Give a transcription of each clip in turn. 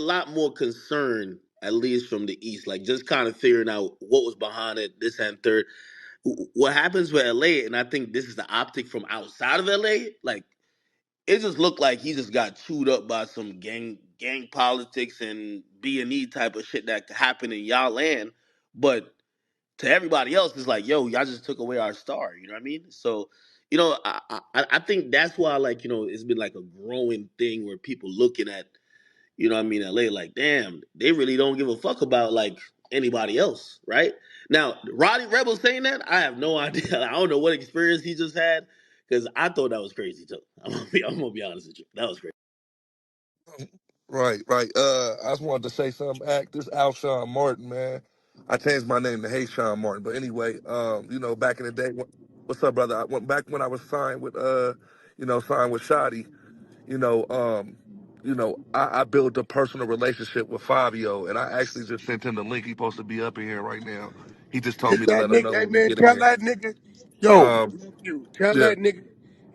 lot more concern, at least from the East, like just kind of figuring out what was behind it, this and third. What happens with LA, and I think this is the optic from outside of LA, like it just looked like he just got chewed up by some gang politics and B&E type of shit that could happen in y'all land. But to everybody else, it's like, yo, y'all just took away our star. You know what I mean? So, I think that's why, like, it's been like a growing thing where people looking at, what I mean, LA, like, damn, they really don't give a fuck about like anybody else, right? Now, Roddy Rebel saying that, I have no idea. I don't know what experience he just had because I thought that was crazy too. I'm gonna be honest with you, that was crazy. Right, right. I just wanted to say something. This Alshon Martin, man. I changed my name to Hey Sean Martin, but anyway, back in the day, what's up, brother? I went back when I was signed with, signed with Shoddy. You know, um, I built a personal relationship with Fabio, and I actually just sent him the link. He's supposed to be up in here right now. He just told Get me to that let him nigga, know hey when we man, get in tell here. that nigga, yo, Um, nephew, tell yeah, that nigga,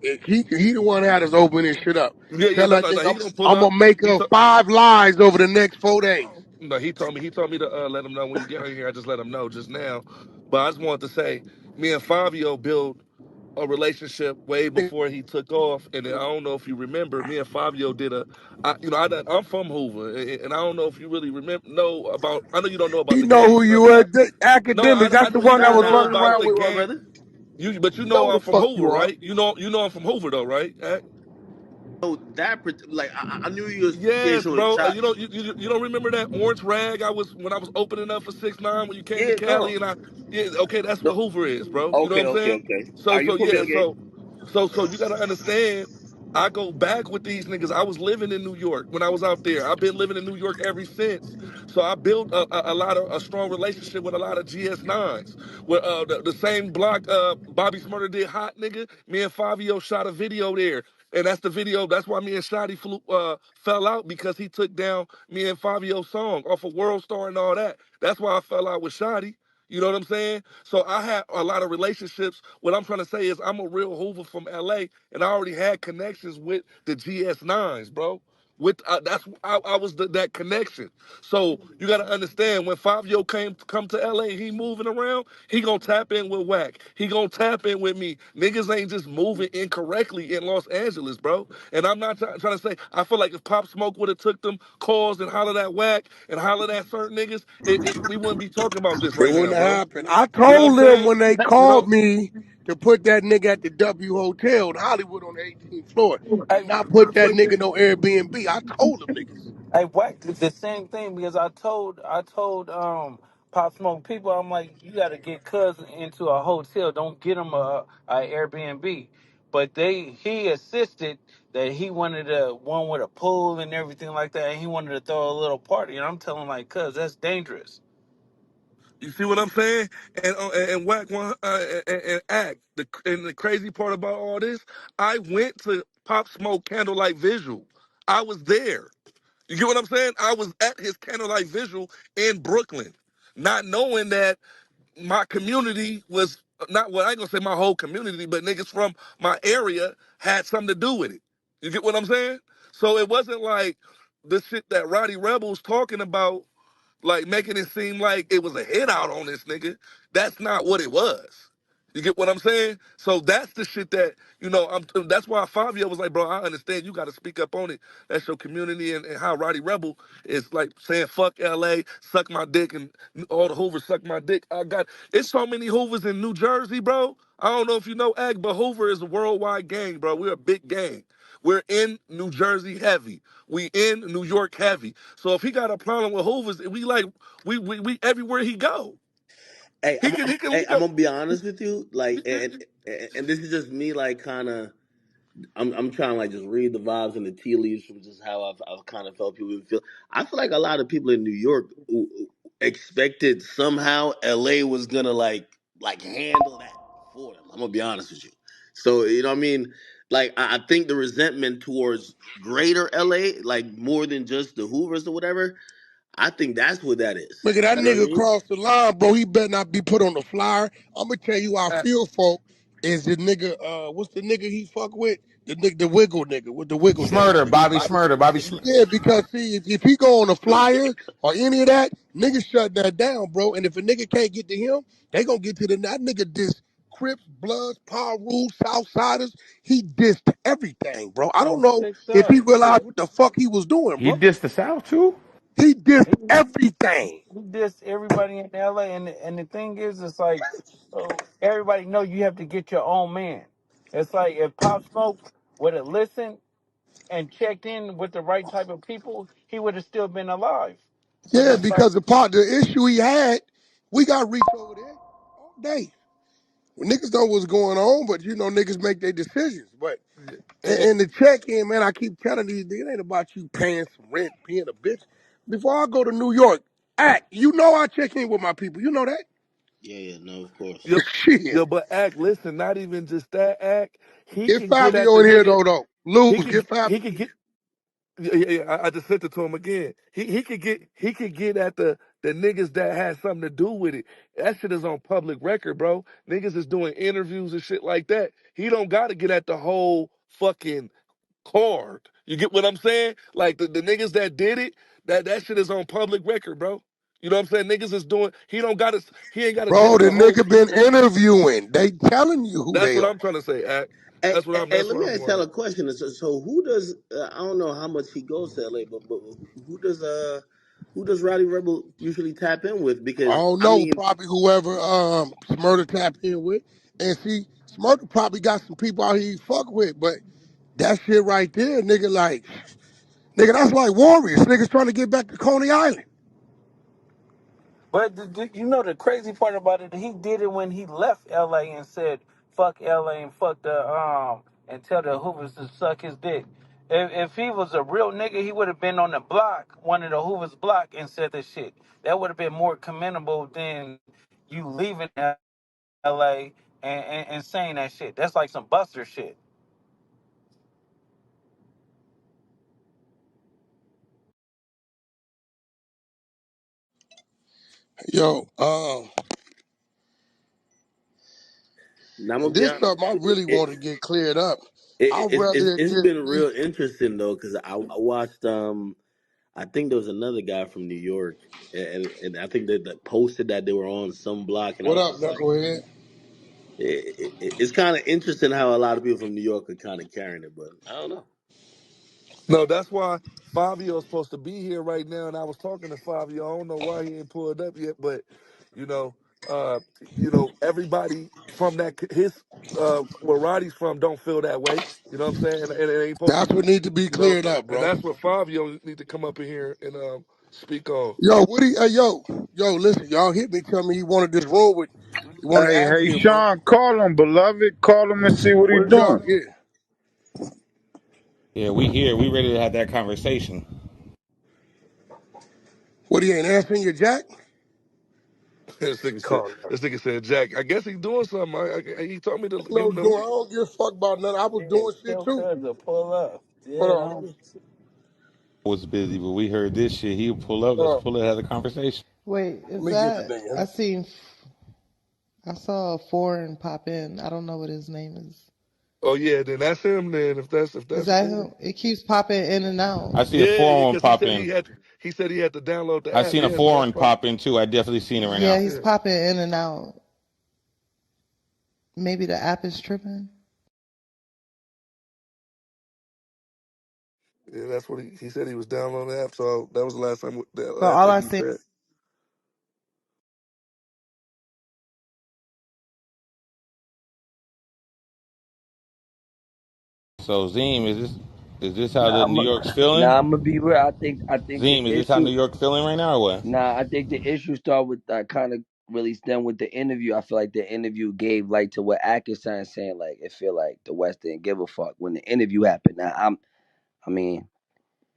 if he the one had us open this shit up. yeah. Tell No, that no, no. nigga He gonna pull I'm up. gonna make He her told. 5 lives over the next 4 days. No, he told me to let him know when you get in here. I just let him know just now. But I just wanted to say, me and Fabio built a relationship way before he took off. And then I don't know if you remember, me and Fabio did I'm from Hoover, and I don't know if you really know about. I know you don't know about He the know gang who stuff, you but are, the no, academic. I That's the know he one that don't Nah, was know nah, running I about around the know with you are, gang. brother. But you You know know I'm the from fuck Hoover, you are. right? You know I'm from Hoover though, right? So like I knew you was Yes, affiliation with bro. Shot. You don't remember that orange rag I was when I was opening up for 6ix9ine when you came to Yeah, Cali no, and okay, that's what no. Hoover is, bro. You know what Okay, I'm okay, saying? okay. So Are you so put me yeah, okay? so you gotta understand. I go back with these niggas. I was living in New York when I was out there. I've been living in New York ever since. So I built a strong relationship with a lot of GS9s. With the same block Bobby Smurda did hot nigga. Me and Fabio shot a video there. And that's the video. That's why me and Shotty fell out because he took down me and Fabio's song off of World Star and all that. That's why I fell out with Shotty. You know what I'm saying? So I had a lot of relationships. What I'm trying to say is I'm a real Hoover from LA, and I already had connections with the GS9s, bro. With that's I was that connection. So you got to understand when Fabio come to LA, he moving around. He gonna tap in with Wack. He gonna tap in with me. Niggas ain't just moving incorrectly in Los Angeles, bro. And I'm not trying to say. I feel like if Pop Smoke would have took them calls and hollered at Wack and hollered at certain niggas, we wouldn't be talking about this It right wouldn't now, bro. have happened. I You know what I'm told them saying? when they You called know. me to put that nigga at the W Hotel in Hollywood on the 18th floor and Hey, not put that nigga no Airbnb. I told them niggas. hey, Wack did the same thing because I told Pop Smoke people, I'm like, you got to get cousin into a hotel. Don't get him a Airbnb. But he insisted that he wanted a one with a pool and everything like that, and he wanted to throw a little party. And I'm telling him, like, cuz that's dangerous. You see what I'm saying? And Whack one and act. The crazy part about all this, I went to Pop Smoke Candlelight Visual. I was there. You get what I'm saying? I was at his Candlelight Visual in Brooklyn, not knowing that my community was not well, I ain't gonna say my whole community, but niggas from my area had something to do with it. You get what I'm saying? So it wasn't like the shit that Roddy Rebel's talking about like making it seem like it was a hit out on this nigga. That's not what it was. You get what I'm saying? So that's the shit that that's why Fabio was like, bro, I understand you got to speak up on it. That's your community and how Roddy Rebel is like saying fuck LA, suck my dick, and all the Hoovers suck my dick. It's so many Hoovers in New Jersey, bro. I don't know if you know Egg, but Hoover is a worldwide gang, bro. We're a big gang. We're in New Jersey heavy. We in New York heavy. So if he got a problem with Hoovers, we everywhere he go. Hey, He can he can hey, we I'm go. gonna be honest with you, like, and this is just me, like, kind of. I'm trying to like just read the vibes and the tea leaves from just how I've kind of felt people feel. I feel like a lot of people in New York expected somehow LA was gonna like handle that for them. I'm gonna be honest with you. So you know what I mean? Like I think the resentment towards greater LA, like more than just the Hoovers or whatever, I think that's what that is. Look at that You know what I nigga mean? cross the line, bro. He better not be put on the flyer. I'm gonna tell you, I Uh, feel folk is the nigga. What's the nigga he fuck with? the nigga, the wiggle nigga with the wiggle name. Smurda, Bobby Smurda, Bobby Smurda. Yeah, because see, if he go on the flyers or any of that, niggas shut that down, bro. And if a nigga can't get to him, they gonna get to that nigga diss Crips, Bloods, Power Rules, Southsiders. He dissed everything, bro. I don't Well, know checked if he up. realized what the fuck he was doing, He bro. dissed the South too. He dissed He, everything. he dissed everybody in LA, and the thing is, it's like, oh, everybody know you have to get your own man. It's like if Pop Smoke would have listened and checked in with the right type of people, he would have still been alive. But Yeah, it's like, because the issue he had, we got reach over there all day. Well, niggas know what's going on, but you know niggas make their decisions. But And, and the check in, man, I keep telling these niggas, it ain't about you paying some rent, being a bitch. Before I go to New York, act, you know I check in with my people. You know that? Yeah, yeah, no, of course. yo, Shit. yo, but Act, listen, not even just that Act. He Get can get at Fabio the in here nigga. though. Lose, get Fabio. He could get. Yeah, yeah, yeah. I just sent it to him again. He could get at the niggas that had something to do with it. That shit is on public record, bro. Niggas is doing interviews and shit like that. He don't got to get at the whole fucking card. You get what I'm saying? Like the niggas that did it, that shit is on public record, bro. You know what I'm saying? Niggas is doing. He don't got to. He ain't got to get Bro, at the the whole. nigga been interviewing. They telling you who That's they what are. I'm trying to say, Act. Hey, hey, That's let what me I'm ask y'all wondering. a question. So who does I don't know how much he goes to LA, but who does Rowdy Rebel usually tap in with? I Because don't I know, mean, probably whoever Smurda tapped in with. And see, Smurda probably got some people out here he fuck with, but that shit right there, nigga, like, nigga, that's like Warriors. Niggas trying to get back to Coney Island. but you know the crazy part about it, he did it when he left LA and said, "Fuck LA and fuck the and tell the Hoovers to suck his dick." If he was a real nigga, he would have been on the block, one of the Hoovers block, and said this shit. That would have been more commendable than you leaving LA and saying that shit. That's like some Buster shit. Yo, now I'm gonna be this honest. something I really want to get cleared up. I'd rather It's just been real interesting though, because I watched I think there was another guy from New York, and I think that posted that they were on some block, and I what was up, just like, Knucklehead? it's kind of interesting how a lot of people from New York are kind of carrying it, but I don't know. No, that's why Fabio's supposed to be here right now. And I was talking to Fabio. I don't know why he ain't pulled up yet, but you know, uh, everybody from his where Roddy's from don't feel that way. You know what I'm saying? And it ain't supposed to That's be, what need to be you know, cleared up, and bro. that's what Fabio need to come up in here and speak on. Yo, Woody, hey, yo, listen, y'all hit me, tell me he wanted this room with, he wanted Hey, ask hey, him, bro. Sean, call him, beloved. Call him and see what he What did y'all doing. get? Yeah, we here. We ready to have that conversation. What, he ain't answering your jack? Call her. This nigga said, Jack. I guess he's doing something. He told me to, No, doing, I don't give a fuck about nothing. I was Yeah, doing shit tell too. cuz to pull up. Hold Yeah, on, no. Was busy, but we heard this shit. He'll pull up. Let's hold on. pull it. Have a conversation. Wait, Let is me get the that? nigga. I seen. I saw a foreign pop in. I don't know what his name is. oh yeah, then that's him. Then if Is that's that him? It keeps popping in and out. I see a yeah, foreign one because he pop said in. he said he had to download the I app. seen a Yeah, so that's foreign probably pop in too. I definitely seen it right Yeah, now. he's yeah. popping in and out. Maybe the app is tripping. Yeah, that's what he said. He was downloading the app. So that was the But last all thing I he see. said. So Zim, is this how Nah, the I'm New a, York's feeling? nah, I'm gonna be real. I think the Zim, is this how New issue. York feeling right now or what? Nah, I think the issue started with kind of really stem with the interview. I feel like the interview gave like to what Atkinson saying. Like it feel like the West didn't give a fuck when the interview happened. Now I mean,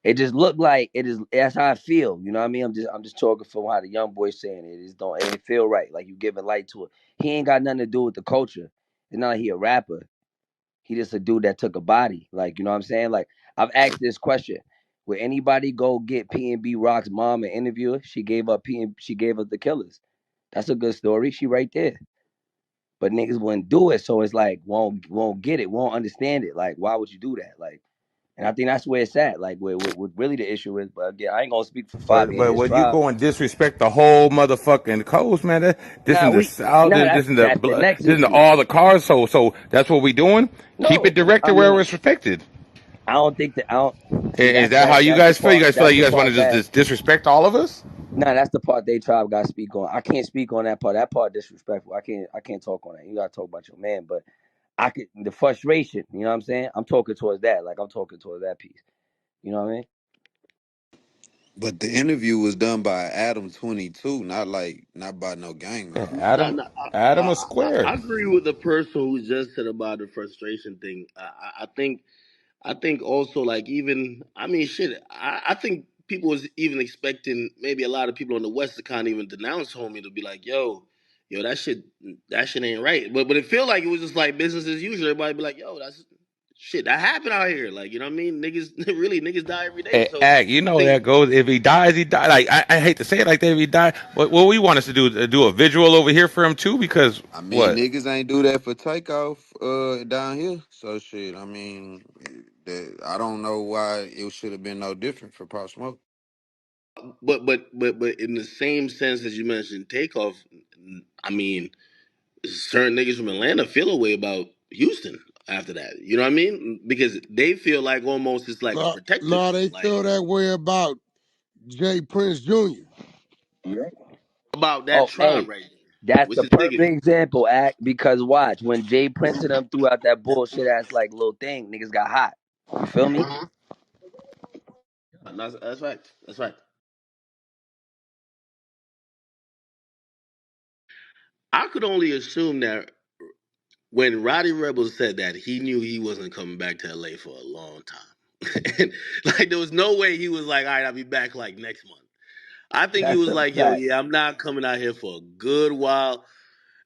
it just looked like it is. That's how I feel. You know what I mean? I'm just talking from how the young boy saying it. It just don't. It ain't feel right. Like you giving light to it. He ain't got nothing to do with the culture. It's not like he a rapper. He just a dude that took a body. Like, you know what I'm saying? Like, I've asked this question. Would anybody go get P&B Rock's mom and interview her? She gave up the killers. That's a good story. She right there. but niggas wouldn't do it. So it's like won't get it, won't understand it. Like, why would you do that? Like, and I think that's where it's at. Like, what really the issue is. But again, I ain't gonna speak for Fabi and But his when you tribe. go and disrespect the whole motherfucking coast, man, this Nah, in the south, that's this in the the blood, next this in the, issue. all the cars. So that's what we doing. Keep it No, I directed wherever mean, it's respected. I don't think that I don't see Is that how you that's the guys feel? You part guys feel that's like you the guys want part to just, that just disrespect all of us? nah, that's the part they tribe got to speak on. I can't speak on that part. That part disrespectful. I can't talk on that. You gotta talk about your man, but I could the frustration. You know what I'm saying? I'm talking towards that. Like I'm talking towards that piece. You know what I mean? But the interview was done by Adam 22, not by no gang Yeah, members. No, Adam, no, Adam is square. I agree with the person who just said about the frustration thing. I think also like even I mean shit. I think people was even expecting maybe a lot of people on the West to kind of even denounce homie to be like, yo, that shit ain't right. But it feel like it was just like business as usual. Everybody be like, yo, that's shit that happened out here. Like you know what I mean? Niggas really niggas die every day. Hey, So Ag, you I know think that goes. If he dies, he dies. Like I hate to say it like that. If he died, what we want us to do a visual over here for him too, because I mean, what? niggas ain't do that for takeoff down here. So shit, I mean, I don't know why it should have been no different for Pop Smoke. but in the same sense as you mentioned takeoff, I mean certain niggas from Atlanta feel a way about Houston after that. You know what I mean? Because they feel like almost it's like a No, protective no, thing. they Like feel that way about Jay Prince Jr. about that Oh, tribe hey, right there, that's which the is perfect niggas. example, act because watch when Jay Prince and them threw out that bullshit ass like little thing, niggas got hot. You feel me? That's right. That's right. I could only assume that when Roddy Rebel said that, he knew he wasn't coming back to LA for a long time. And like there was no way he was like, all right, I'll be back like next month. I think he That's was a like, yo, fact. yeah, I'm not coming out here for a good while.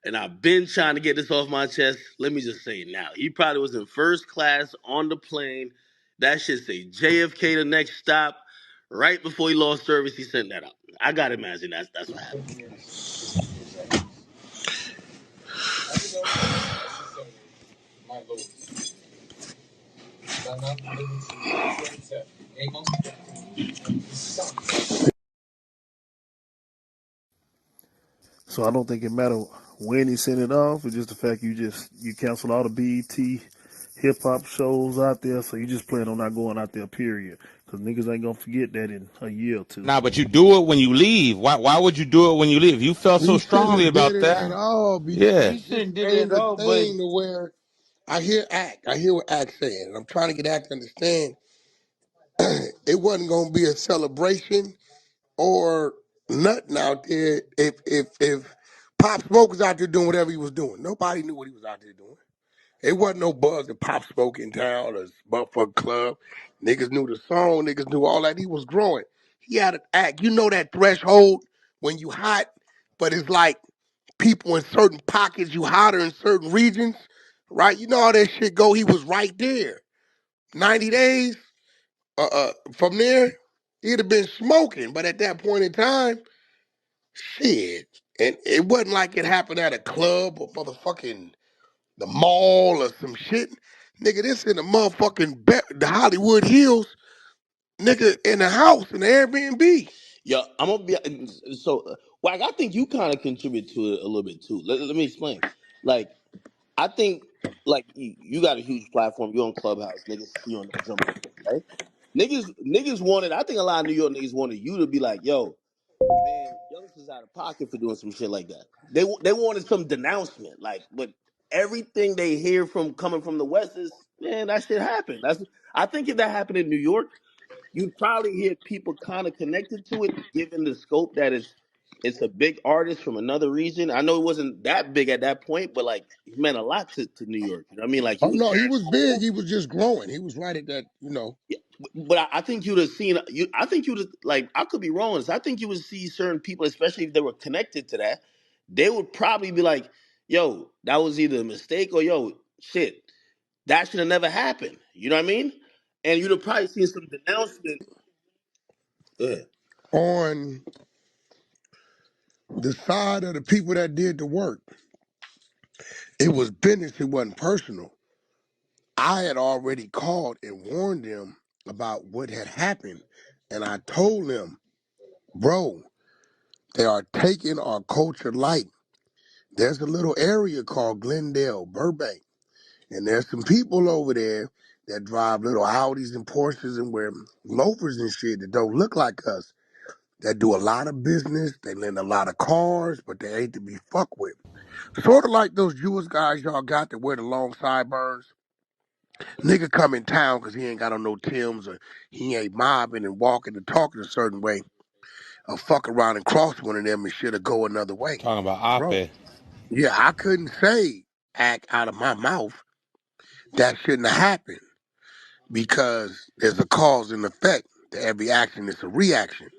And I've been trying to get this off my chest. Let me just say it now. He probably was in first class on the plane. That should say JFK the next stop. Right before he lost service, he sent that out. I gotta imagine that's what happened. So I don't think it matter when he sent it off. It's just the fact you canceled all the BET hip hop shows out there. So you just plan on not going out there. Period. Because niggas ain't gonna forget that in a year or two. Nah, but you do it when you leave. Why would you do it when you leave? You felt so He shouldn't strongly have did about it that. at all Yeah. because He this shouldn't did it ain't at a all, but thing to where I hear Act. I hear what Act saying. And I'm trying to get Act to understand it wasn't gonna be a celebration or nothing out there if Pop Smoke was out there doing whatever he was doing. Nobody knew what he was out there doing. It wasn't no buzz of Pop Smoke in town or Motherfucker Club. Niggas knew the song, niggas knew all that. He was growing. He had an act. You know that threshold when you hot, but it's like people in certain pockets, you hotter in certain regions, right? You know how that shit go. He was right there. 90 days from there, he'd have been smoking. But at that point in time, shit. And it wasn't like it happened at a club or motherfucking the mall or some shit. Nigga, this in the motherfucking the Hollywood Hills, nigga, in the house, in the Airbnb. Yo, I'm gonna be so Wack. I think you kind of contribute to it a little bit too. Let me explain. Like, I think like you got a huge platform. You're on Clubhouse. Niggas see you on there, jump on there, right? Niggas wanted. I think a lot of New York niggas wanted you to be like, yo, man, youngsters out of pocket for doing some shit like that. They wanted some denouncement, like, but everything they hear from coming from the West is, man, that shit happened. That's I think if that happened in New York, you'd probably hear people kind of connected to it, given the scope that it's a big artist from another region. I know it wasn't that big at that point, but like it meant a lot to New York. You know what I mean? Like he Oh was no, he very was big. cool. He was just growing. He was right at that, you know. Yeah, but I think you'd have seen you. I think you'd have, like I could be wrong. I think you would see certain people, especially if they were connected to that, they would probably be like, "Yo, that was either a mistake or yo, shit, that should have never happened." You know what I mean? And you'd have probably seen some denouncement. Yeah. On the side of the people that did the work. It was business, it wasn't personal. I had already called and warned them about what had happened. And I told them, bro, they are taking our culture light. There's a little area called Glendale, Burbank. And there's some people over there that drive little Audis and Porsches and wear loafers and shit that don't look like us. That do a lot of business. They lend a lot of cars, but they ain't to be fucked with. Sort of like those Jewish guys y'all got that wear the long sideburns. Nigga come in town because he ain't got on no Timbs or he ain't mobbing and walking and talking a certain way. Or fuck around and cross one of them and shit'll go another way. Talking about Bro, Ape. yeah, I couldn't say act out of my mouth that shouldn't have happened because there's a cause and effect to every action. It's a reaction,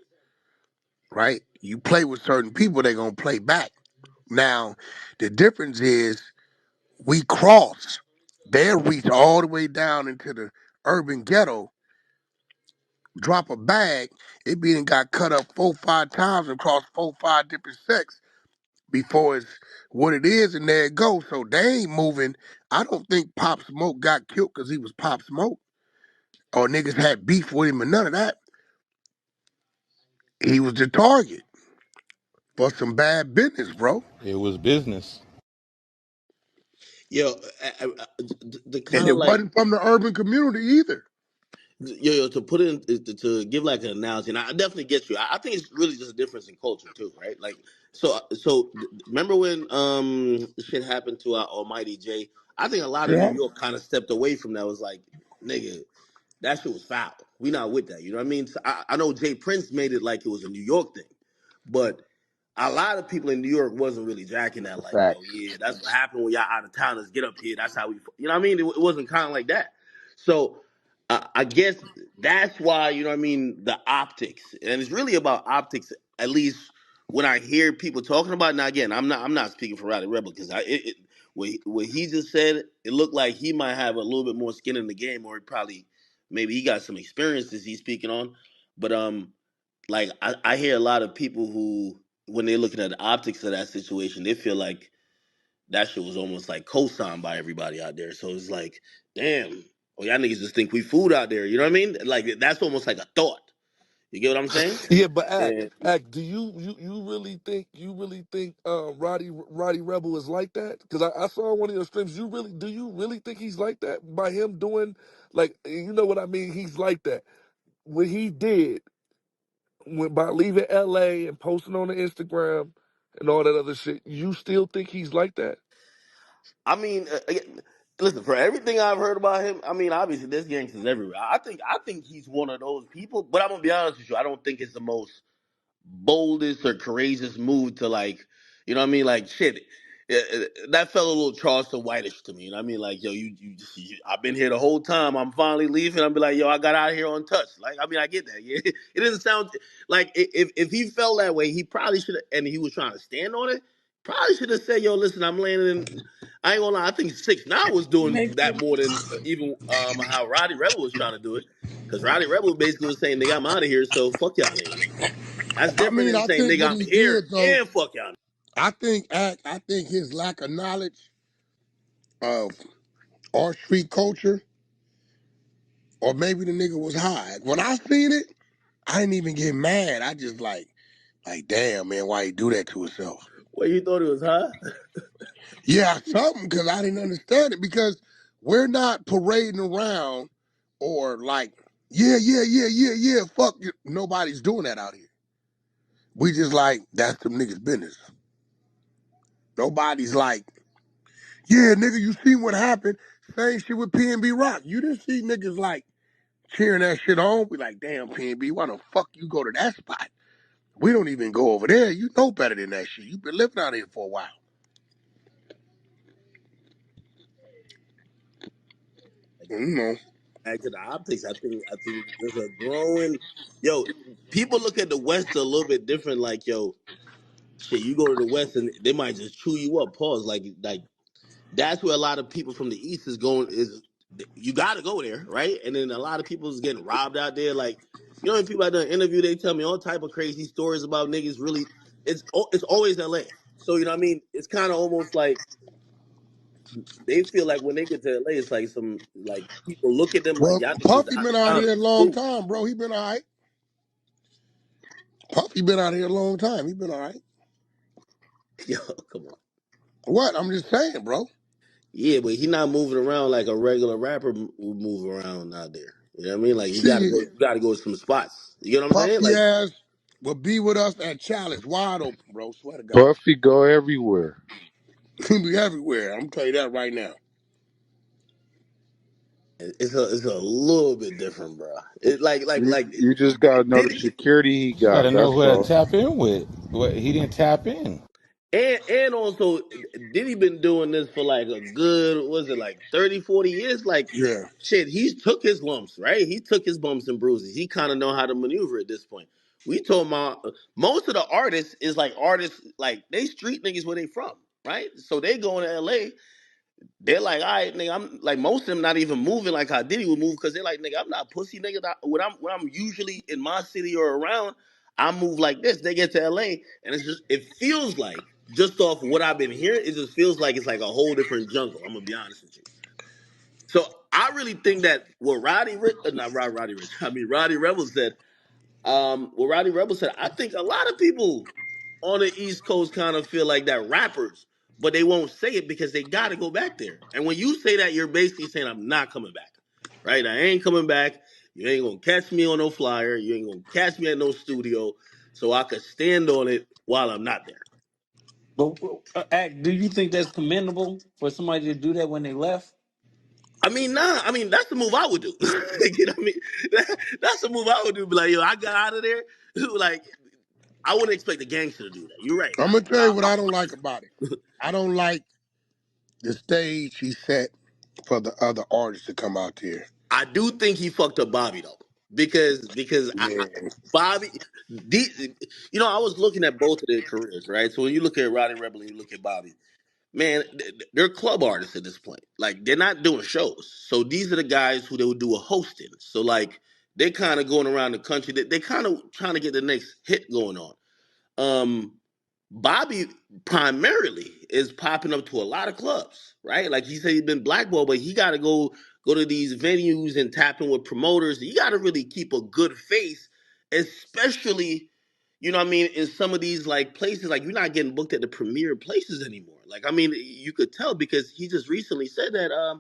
right? You play with certain people, they're going to play back. Now, the difference is we cross. They'll reach all the way down into the urban ghetto, drop a bag, it being got cut up 4, 5 times across 4, 5 different sects before it's what it is, and there it goes. So they ain't moving. I don't think Pop Smoke got killed because he was Pop Smoke or niggas had beef with him or none of that. He was the target for some bad business, bro. It was business. Yo, the And kind of it like wasn't from the urban community either. yo, to put in to give like an analogy, and I definitely get you. I think it's really just a difference in culture too, right? Like, remember when shit happened to our Almighty Jay? I think a lot of New Yeah. York kind of stepped away from that. Was like, nigga, that shit was foul. We not with that. You know what I mean? So I know Jay Prince made it like it was a New York thing, but a lot of people in New York wasn't really jacking that. Like, yo, Facts. yeah, that's what happened when y'all out of towners get up here. That's how we, you know what I mean? It wasn't kind of like that. So I guess that's why, you know what I mean, the optics, and it's really about optics. At least when I hear people talking about it. Now, again, I'm not speaking for Rowdy Rebel because what he just said, it looked like he might have a little bit more skin in the game, or he probably maybe he got some experiences he's speaking on. But like I hear a lot of people who, when they're looking at the optics of that situation, they feel like that shit was almost like co-signed by everybody out there. So it's like, damn, oh y'all niggas just think we food out there. You know what I mean? Like that's almost like a thought. You get what I'm saying? Yeah, but And act. Do you really think Roddy Rebel is like that? Because I saw one of your streams. Do you really think he's like that by him doing like you know what I mean? He's like that. What he did when by leaving L.A. and posting on the Instagram and all that other shit. You still think he's like that? I mean, again, listen, for everything I've heard about him, I mean, obviously there's gangsters everywhere. I think he's one of those people. But I'm gonna be honest with you, I don't think it's the most boldest or courageous move to, like, you know what I mean? Like shit. That felt a little Charleston Whitish to me. You know what I mean? Like, yo, I've been here the whole time. I'm finally leaving. I'll be like, yo, I got out of here untouched. Like, I mean, I get that. Yeah, it doesn't sound like if he felt that way, he probably should have, and he was trying to stand on it. Probably should have said, yo, listen, I'm landing in. I ain't gonna lie. I think 6ix9ine was doing that more than even how Roddy Rebel was trying to do it, because Roddy Rebel basically was saying, nigga, I'm out of here, so fuck y'all niggas. That's I different mean, than I saying, think nigga, what I'm he here did though, and fuck y'all. I think his lack of knowledge of our street culture, or maybe the nigga was high. When I seen it, I didn't even get mad. I just like, damn, man, why he do that to himself? Well, you thought it was high? Yeah, something, because I didn't understand it, because we're not parading around or like, yeah, fuck you. Nobody's doing that out here. We just like, that's them niggas' business. Nobody's like, yeah, nigga, you see what happened? Same shit with PNB Rock. You didn't see niggas like cheering that shit on. We like, damn, PNB, why the fuck you go to that spot? We don't even go over there. You know better than that shit. You been living out here for a while. You know. Back to the optics, I think there's a growing, yo, people look at the West a little bit different. Like, yo, shit, you go to the West and they might just chew you up. Pause. Like that's where a lot of people from the East is going. Is you got to go there, right? And then a lot of people is getting robbed out there. Like, you know, when people I done interview, they tell me all type of crazy stories about niggas. Really, it's always LA. So you know what I mean? It's kind of almost like they feel like when they get to LA, it's like some like people look at them like Well, y'all niggas Puffy out been of out town. here a long Cool. time, bro. He been all right. Puffy been out here a long time. He been all right. Yo, come on. What? I'm just saying, bro. Yeah, but he not moving around like a regular rapper would move around out there. You know what I mean? Like Shit, you gotta go to some spots. You know what I'm saying? Puffy Like ass will be with us at Challenge, wide open, bro. Swear to God. Puffy go everywhere. He be everywhere. I'm tell you that right now. it's a little bit different, bro. It like You just gotta know the did he security he You got got. to know That's who to all. tap in with. What he didn't tap in. and also Diddy been doing this for like a good was it like 30, 40 years? Like Yeah. shit, he's took his lumps, right? He took his bumps and bruises. He kind of know how to maneuver at this point. We told my most of the artists is like artists like they street niggas where they from, right? So they going to LA. They're like, all right, nigga. I'm like most of them not even moving like how Diddy would move because they're like, nigga, I'm not pussy, nigga. When I'm usually in my city or around, I move like this. They get to LA, and it's just it feels like just off what I've been hearing, it just feels like it's like a whole different jungle. I'm gonna be honest with you. So I really think that what not Roddy Rich, I mean Roddy Rebel said what Roddy Rebel said, I think a lot of people on the East Coast kind of feel like that rappers, but they won't say it because they got to go back there. And when you say that, you're basically saying, I'm not coming back, right? I ain't coming back. You ain't going to catch me on no flyer. You ain't going to catch me at no studio so I could stand on it while I'm not there. But Act, do you think that's commendable for somebody to do that when they left? I mean, nah. I mean, that's the move I would do. You know what I mean? That's the move I would do. Be like, yo, I got out of there. Like, I wouldn't expect a gangster to do that. You're right. I'm gonna tell you what I don't like about it. I don't like the stage he set for the other artists to come out there. I do think he fucked up Bobby though, because Yeah. Bobby, you know, I was looking at both of their careers, right? So when you look at Roddy Rebel and you look at Bobby, man, they're club artists at this point. Like they're not doing shows. So these are the guys who they would do a hosting. So like they're kind of going around the country. They kind of trying to get the next hit going on. um Bobby primarily is popping up to a lot of clubs, right? Like he said he's been blackballed, but he gotta go to these venues and tap in with promoters. You gotta really keep a good face, especially, you know what I mean, in some of these like places, like you're not getting booked at the premier places anymore. Like, I mean, you could tell because he just recently said that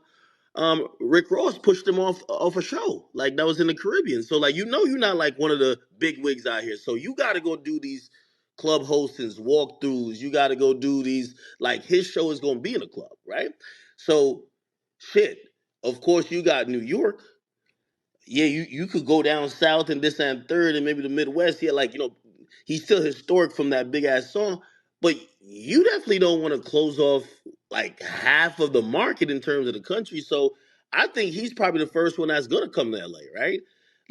Rick Ross pushed him off a show like that was in the Caribbean. So like you're not like one of the big wigs out here. So you got to go do these club hostings, walkthroughs. You got to go do these like his show is gonna be in a club, right? So shit. Of course, you got New York. Yeah, you could go down south and this and third and maybe the Midwest. Yeah, like he's still historic from that big ass song, but you definitely don't want to close off like half of the market in terms of the country. So I think he's probably the first one that's gonna come to LA, right?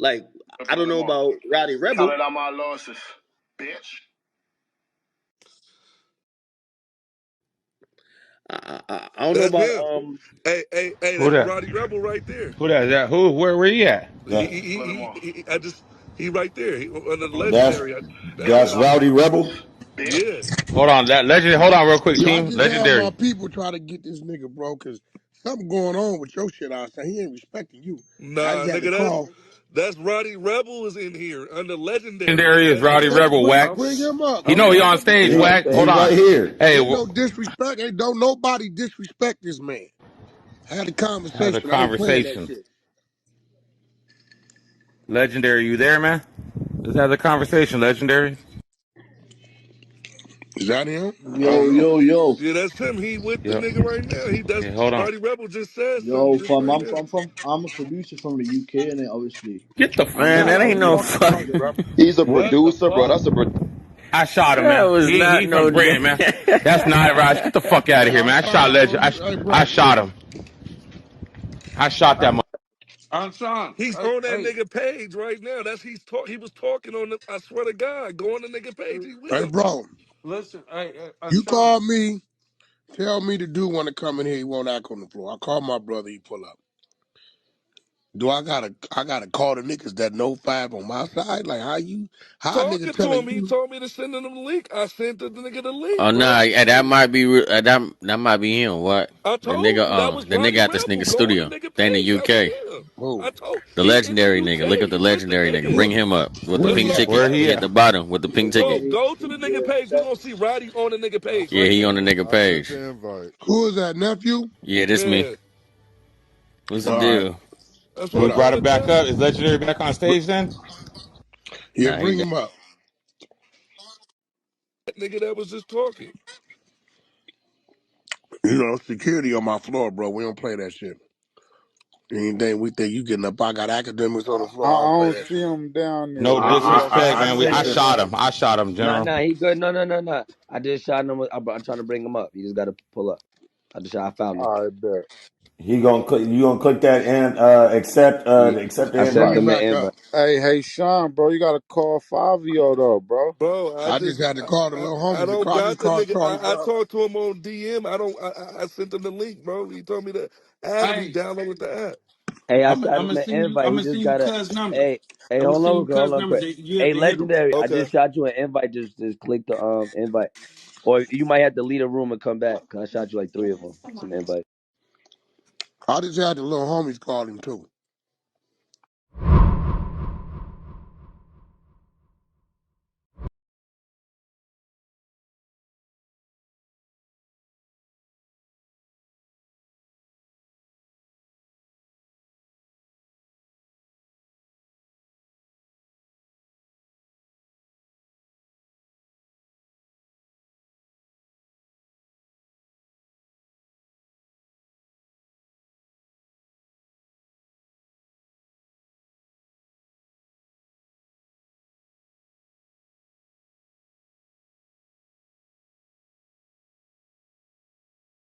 Like I don't know about Rowdy Rebel. Counted out my losses, bitch. I don't know That's about him. Hey, Who that's that? Roddy Rebel right there. Who that? Is that who? Where he at? That, split them off. I just, he right there. He, under the That's legendary. That's that's him. Rowdy Rebel. Bitch. Yeah. Hold on, that legend. Hold on, real quick, Yo, I team. just had my Legendary. people try to get this nigga, bro, because something going on with your shit outside. He ain't respecting you. I Nah, just had to nigga, call. that's Roddy Rebel is in here under legendary, Legendary nigga. is That's Rowdy him. Rebel. Bring, Whack. Oh, bring him up. He Bring know he him okay. on up to stage. do it. He, Whack. he Hold right on. here. Hey, Ain't no disrespect. Ain't don't nobody disrespect this man. I had a has a conversation. I ain't playing that conversation. shit. Legendary, you there, man? Let's have a conversation. Legendary. Is that him? I Yo, don't know. yo, yo, Yeah, that's him. He with the Yo, nigga right now. That's yeah. Hold on. Roddy Rebel just said something yo. just From right now. I'm a producer from the UK, and then obviously Get the I'm Man, here that Nah, for ain't we the. no fuck with fuck. Roddy Rebel. He's a What the producer, bro. fuck? That's a I shot him, That man. was He not he no from damn. Britain, man. That's not Raj. Get the fuck out Hey, of here, I'm man. I shot fine, bro. Legend. You, hey, I bro. shot Listen, him. I shot that. Sean. He's Hey, on that hey, nigga page right now. He was talking on the. I swear to God, go on the nigga page. He with hey, him. bro. listen. Hey, You Sean. call me. Tell me the dude want to come in here. He won't act on the floor. I call my brother. He pull up. Do I gotta call the niggas that know five on my side? Like how a nigga Talking to telling him, he you? told me to send him the link. I sent the nigga the link, Oh bro. nah, yeah, that might be that might be him. What I the told nigga? you that was The nigga Roddy at this Rebel. nigga Go on the studio. nigga They in the page. That was UK. him. Who? I told The he in the legendary nigga. Look at UK. the He with the legendary nigga. niggas. Bring him up with the Where Let's he pink at? look. ticket. Where he He at Hey, the at? bottom with the pink bro, ticket. go to the nigga page. You gonna see Roddy on the nigga page Yeah, right he on there. the nigga I sent page. the invite. Who is that nephew? Yeah, this me. Yeah, What's the All right. deal? that's what We What I'm up? brought trying him to back tell up. you. Is Legendary back on stage then? Yeah, Nah, he bring dead. him up. That nigga that was just talking. You know, security on my floor, bro. We don't play that shit. Anything we think you getting up, I got academics on the I floor. I don't play don't that see shit. him down No there. Maybe I disrespect, I man. sent I sent the him. shot invite. him. I shot him, Nah, General. nah, he good. No, no, no, no. I just shot him. I'm trying to bring him up. He just got to pull up. I found him. I bet. He gonna click. You gonna click that and Yeah, accept the I Bring sent invite. him him an back invite. up. Hey, Sean, bro, you gotta call Fabio though, bro. Bro, I just had to call the little I homies. don't I just got the called nigga. Charlie I Brown. talked to him on DM. I sent him the link, bro. He told me to add him. He Hey, downloaded the app. Hey, I I'm shot I'm him gonna an send you. invite. I'm He gonna just send you gotta. cuz number. Hey, I'm gonna hold send on, you hold cuz on, number. quick. That you have Hey, to hit him. legendary. I Okay. just shot you an invite. Just click the invite, or you might have to leave a room and come back. Cause I shot you like three of them. Some invite. I just had the little homies call him too.